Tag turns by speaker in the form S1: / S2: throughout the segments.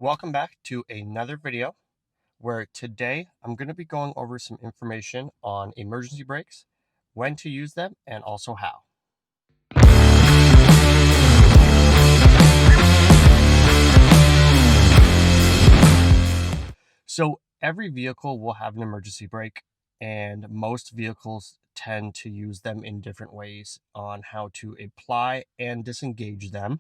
S1: Welcome back to another video where today I'm going to be going over some information on emergency brakes, when to use them, and also how. So every vehicle will have an emergency brake, and most vehicles tend to use them in different ways on how to apply and disengage them.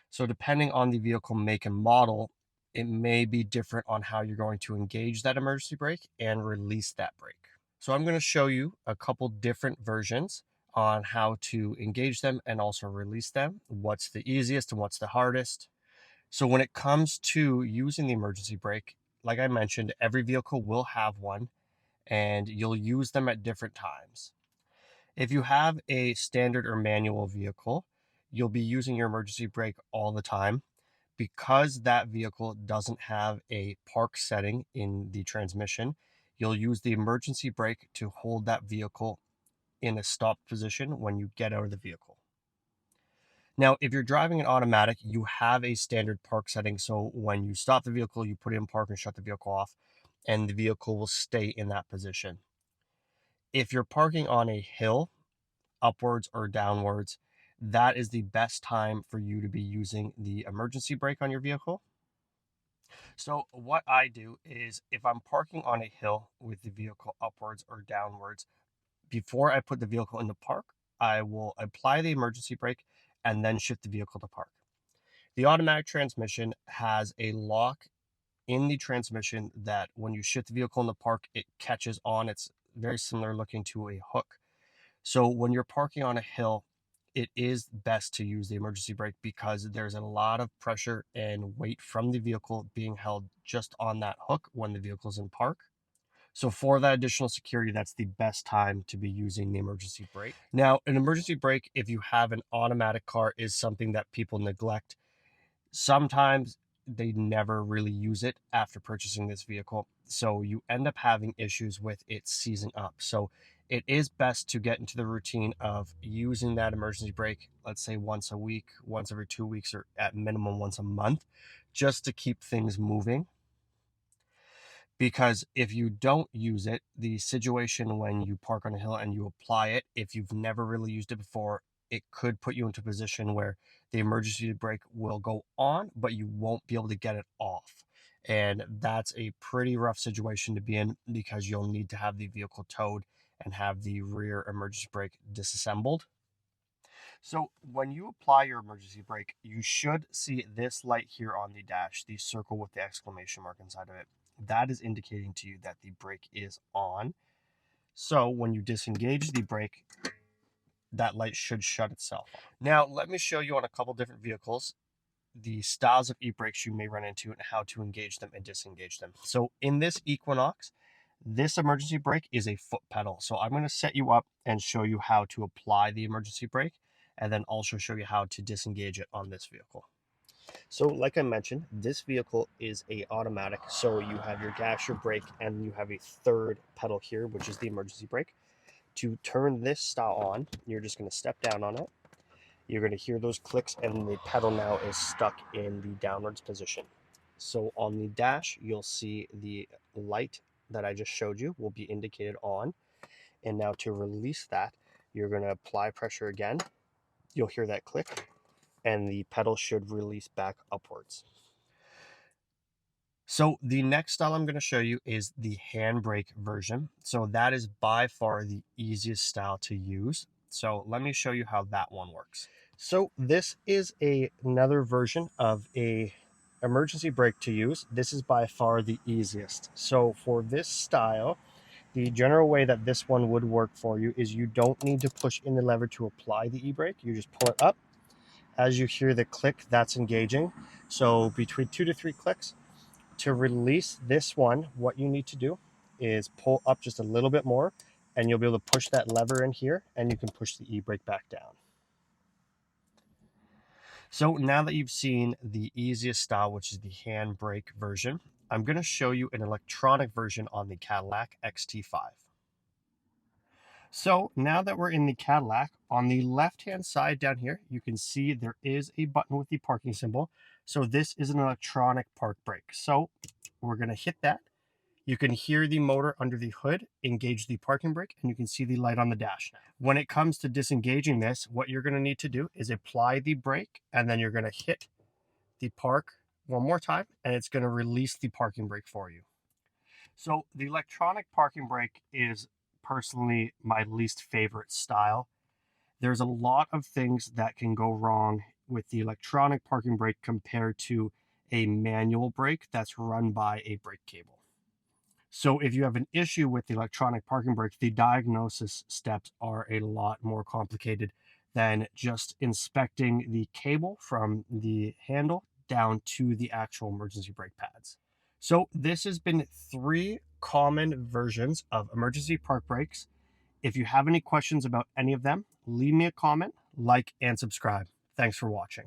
S1: So depending on the vehicle make and model, it may be different on how you're going to engage that emergency brake and release that brake. So I'm going to show you a couple different versions on how to engage them and also release them, what's the easiest and what's the hardest. So when it comes to using the emergency brake, like I mentioned, every vehicle will have one and you'll use them at different times. If you have a standard or manual vehicle, you'll be using your emergency brake all the time. Because that vehicle doesn't have a park setting in the transmission, you'll use the emergency brake to hold that vehicle in a stop position when you get out of the vehicle. Now, if you're driving an automatic, you have a standard park setting. So when you stop the vehicle, you put it in park and shut the vehicle off, and the vehicle will stay in that position. If you're parking on a hill, upwards or downwards, that is the best time for you to be using the emergency brake on your vehicle. So what I do is if I'm parking on a hill with the vehicle upwards or downwards, before I put the vehicle into park, I will apply the emergency brake and then shift the vehicle to park. The automatic transmission has a lock in the transmission that when you shift the vehicle into park, it catches on. It's very similar looking to a hook. So when you're parking on a hill, it is best to use the emergency brake because there's a lot of pressure and weight from the vehicle being held just on that hook when the vehicle's in park. So for that additional security, that's the best time to be using the emergency brake. Now, an emergency brake, if you have an automatic car, is something that people neglect. Sometimes they never really use it after purchasing this vehicle, so you end up having issues with it seizing up. So it is best to get into the routine of using that emergency brake, let's say once a week, once every 2 weeks, or at minimum once a month, just to keep things moving. Because if you don't use it, the situation when you park on a hill and you apply it, if you've never really used it before, it could put you into a position where the emergency brake will go on, but you won't be able to get it off. And that's a pretty rough situation to be in because you'll need to have the vehicle towed and have the rear emergency brake disassembled. So when you apply your emergency brake, you should see this light here on the dash, the circle with the exclamation mark inside of it. That is indicating to you that the brake is on. So when you disengage the brake, that light should shut itself off. Now, let me show you on a couple different vehicles the styles of e-brakes you may run into and how to engage them and disengage them. So in this Equinox, this emergency brake is a foot pedal. So I'm going to set you up and show you how to apply the emergency brake and then also show you how to disengage it on this vehicle. So like I mentioned, this vehicle is a automatic. So you have your gas, your brake, and you have a third pedal here, which is the emergency brake. To turn this style on, you're just going to step down on it. You're going to hear those clicks and the pedal now is stuck in the downwards position. So on the dash, you'll see the light that I just showed you will be indicated on. And now to release that, you're going to apply pressure again. You'll hear that click and the pedal should release back upwards. So the next style I'm going to show you is the handbrake version. So that is by far the easiest style to use. So let me show you how that one works. So this is another version of a emergency brake to use. This is by far the easiest. So for this style, the general way that this one would work for you is you don't need to push in the lever to apply the e-brake. You just pull it up. As you hear the click, that's engaging. So between 2 to 3 clicks. To release this one, what you need to do is pull up just a little bit more and you'll be able to push that lever in here and you can push the e-brake back down. So now that you've seen the easiest style, which is the handbrake version, I'm going to show you an electronic version on the Cadillac XT5. So now that we're in the Cadillac, on the left-hand side down here, you can see there is a button with the parking symbol. So this is an electronic park brake. So we're going to hit that. You can hear the motor under the hood engage the parking brake, and you can see the light on the dash now. When it comes to disengaging this, what you're going to need to do is apply the brake, and then you're going to hit the park one more time, and it's going to release the parking brake for you. So the electronic parking brake is personally my least favorite style. There's a lot of things that can go wrong with the electronic parking brake compared to a manual brake that's run by a brake cable. So if you have an issue with the electronic parking brake, the diagnosis steps are a lot more complicated than just inspecting the cable from the handle down to the actual emergency brake pads. So this has been 3 common versions of emergency park brakes. If you have any questions about any of them, leave me a comment, like, and subscribe. Thanks for watching.